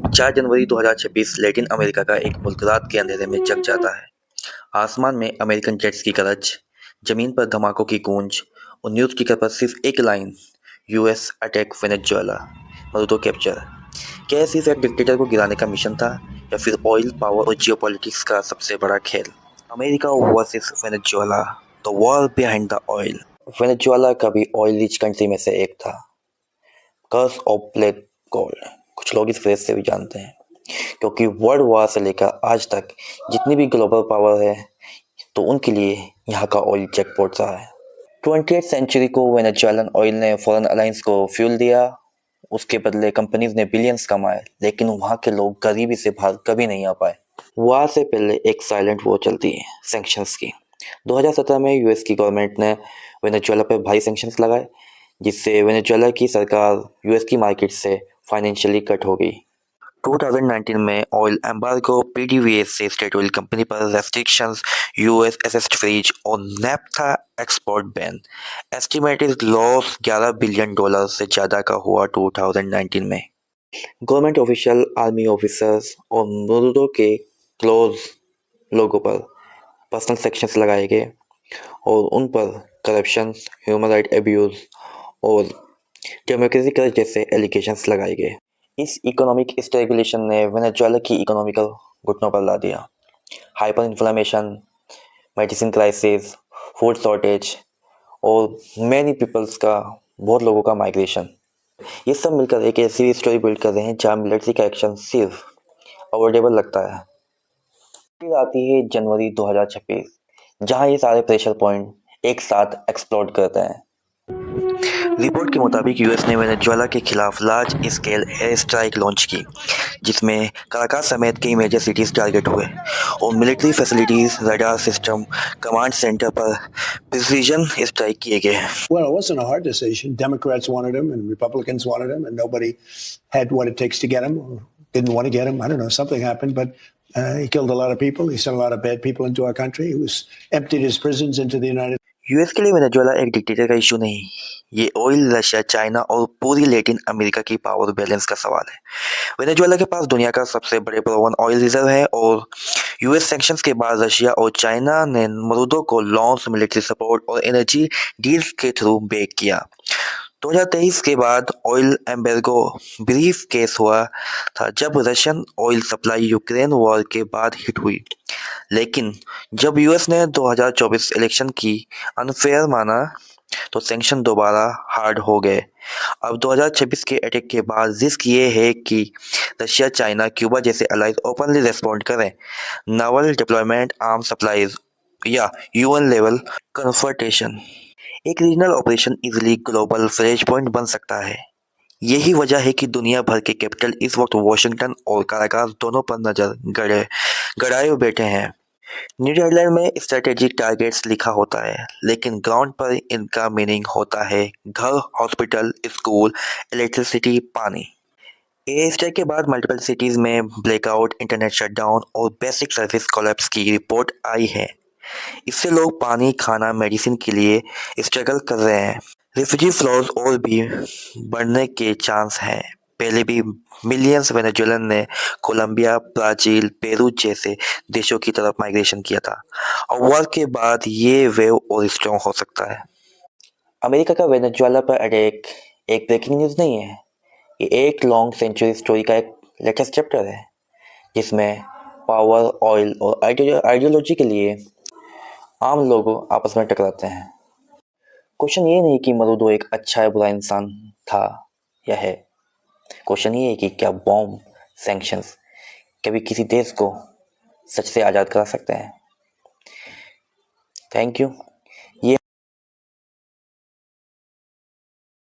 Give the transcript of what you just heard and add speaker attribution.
Speaker 1: 4 जनवरी 2026 Latin America का एक मुल्क रात के अंधेरे में जग जाता है। आसमान में अमेरिकन जेट्स की गरज, जमीन पर धमाकों की गूंज और न्यूज़ टिकर पर सिर्फ एक line, US attack Venezuela, Maduro capture. क्या ये सिर्फ एक डिक्टेटर को गिराने का मिशन था या फिर ऑयल, पावर और जियोपॉलिटिक्स का सबसे बड़ा खेल? America versus Venezuela, the war behind the oil. Venezuela कभी ऑयल रिच कंट्री में से एक था। कर्स ऑफ ब्लैक गोल्ड, कुछ लोग इस फ्रेज से भी जानते हैं, क्योंकि वर्ल्ड वॉर से लेकर आज तक जितनी भी ग्लोबल पावर है तो उनके लिए यहाँ का ऑयल जैकपॉट रहा है। 20th सेंचुरी को वेनेजुएलन ऑयल ने फॉरेन अलायंस को फ्यूल दिया। उसके बदले कंपनीज ने बिलियंस कमाए, लेकिन वहाँ के लोग गरीबी से बाहर कभी नहीं आ पाए। वॉर से पहले एक साइलेंट वॉर चलती है, सैंक्शंस की। 2017 में यूएस की गवर्नमेंट ने वेनेजुएला पर भारी सैंक्शंस लगाए, जिससे वेनेजुएला की सरकार यूएस की मार्केट से फाइनेंशियली कट हो गई। 2019 में ऑयल एम्बार्गो, पीडीवीएस से स्टेट ऑयल कंपनी पर रेस्ट्रिक्शंस, यूएस असिस्ट फ्रीज और naphtha export ban. Estimated loss $11 billion से ज़्यादा का हुआ 2019 में। गवर्नमेंट ऑफिशियल, आर्मी ऑफिसर्स और मदुरो के क्लोज लोगों पर पर्सनल सेक्शंस लगाए गए और उन पर करप्शन, ह्यूमन राइट एब्यूज और डेमोक्रेसी क्रैश जैसे एलिगेशंस लगाए गए। इस इकोनॉमिक स्टेगुलेशन ने वेनेजुएला की इकोनॉमिकल घुटनों पर ला दिया। Hyper inflammation, medicine crisis, food shortage और मैनी पीपल्स का, बहुत लोगों का माइग्रेशन, ये सब मिलकर एक ऐसी स्टोरी बिल्ड कर रहे हैं जहाँ मिलिट्री का एक्शन सिर्फ अवॉइडेबल लगता है। फिर आती है जनवरी 2026, जहाँ ये सारे प्रेशर पॉइंट एक साथ एक्सप्लोड करते हैं। रिपोर्ट के मुताबिक यूएस ने वेनेजुएला के खिलाफ large scale air strike launch की, जिसमें कराकास समेत कई मेजर सिटीज टारगेट हुए और military facilities, radar system, command centre पर प्रिसीजन स्ट्राइक किए गए।
Speaker 2: Well, it wasn't a hard decision. Democrats wanted him and Republicans wanted him, and nobody had what it takes to get him, or didn't want to get him. I don't know, something happened, but he killed a lot of people. He sent a lot of bad people into our country. He emptied his prisons into the United States.
Speaker 1: US के लिए Venezuela एक dictator का issue नहीं, ये oil, Russia, China और पूरी Latin America की power balance का सवाल है। वेनेजुएला के पास दुनिया का सबसे बड़े प्रोवन ऑयल रिजर्व है और यूएस सैंक्शंस के बाद रशिया और चाइना ने मदुरो को लॉन्स, मिलिट्री सपोर्ट और एनर्जी डील्स के थ्रू बेक किया। 2023 के बाद ऑयल एम्बार्गो ब्रीफ केस हुआ था, जब Russian oil supply Ukraine war के बाद हिट हुई। लेकिन जब यूएस ने 2024 इलेक्शन की अनफेयर माना तो सैंक्शन दोबारा हार्ड हो गए। अब 2026 के अटैक के बाद रिस्क ये है कि रशिया, चाइना, क्यूबा जैसे अलाइज ओपनली रेस्पॉन्ड करें। नावल डिप्लॉयमेंट, आर्म सप्लाईज या यूएन लेवल कन्फर्टेशन। एक regional operation easily global flash point बन सकता है। यही वजह है कि दुनिया भर के कैपिटल इस वक्त वॉशिंगटन और काराकास दोनों पर नजर गड़ाए बैठे हैं। नीदरलैंड में स्ट्रेटेजिक टारगेट्स लिखा होता है, लेकिन ग्राउंड पर इनका मीनिंग होता है घर, हॉस्पिटल, स्कूल, इलेक्ट्रिसिटी, पानी। एयर स्ट्राइक के बाद मल्टीपल सिटीज में ब्लैकआउट, इंटरनेट शटडाउन और बेसिक सर्विस कोलैप्स की रिपोर्ट आई है। इससे लोग पानी, खाना, मेडिसिन के लिए स्ट्रगल कर रहे हैं। रिफ्यूजी फ्लोज और भी बढ़ने के चांस हैं। पहले भी मिलियंस वेनेजुएलन ने कोलंबिया, ब्राजील, पेरू जैसे देशों की तरफ माइग्रेशन किया था और वॉर के बाद ये वेव और स्ट्रॉन्ग हो सकता है। अमेरिका का वेनेजुएला पर अटैक एक ब्रेकिंग न्यूज़ नहीं है, ये एक लॉन्ग सेंचुरी स्टोरी का एक लेटेस्ट चैप्टर है, जिसमें पावर, ऑयल और आइडियोलॉजी के लिए आम लोग आपस में टकराते हैं। क्वेश्चन ये नहीं कि मदुरो एक अच्छा या बुरा इंसान था या है। क्वेश्चन ये है कि क्या बॉम्ब, सैंक्शंस कभी किसी देश को सच से आज़ाद करा सकते हैं। Thank you.